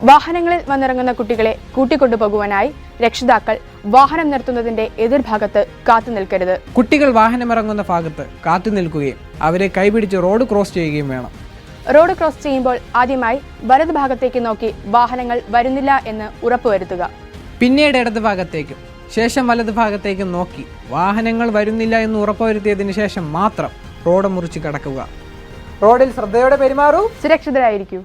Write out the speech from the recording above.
വാഹനങ്ങളിൽ വന്നിറങ്ങുന്ന കുട്ടികളെ കൂട്ടിക്കൊണ്ടുപോകുവാനായി രക്ഷിതാക്കൾ വാഹനം നിർത്തുന്നതിന്റെ എതിർഭാഗത്ത് കാത്തു നിൽക്കരുത്. കുട്ടികൾ വാഹനമിറങ്ങുന്ന ഭാഗത്ത് കാത്തു നിൽക്കുകയും അവരെ കൈപിടിച്ച് റോഡ് ക്രോസ് ചെയ്യുകയും വേണം. റോഡ് ക്രോസ് ചെയ്യുമ്പോൾ ആദ്യമായി വലതു ഭാഗത്തേക്ക് നോക്കി വാഹനങ്ങൾ വരുന്നില്ല എന്ന് ഉറപ്പുവരുത്തുക. പിന്നീട് ഇടതു ഭാഗത്തേക്കും ശേഷം വലതു ഭാഗത്തേക്കും നോക്കി വാഹനങ്ങൾ വരുന്നില്ല എന്ന് ഉറപ്പുവരുത്തിയതിനു ശേഷം മാത്രം റോഡ് മുറിച്ച് കടക്കുക. റോഡിൽ ശ്രദ്ധയോടെ പെരുമാറൂ, സുരക്ഷിതരായിരിക്കൂ.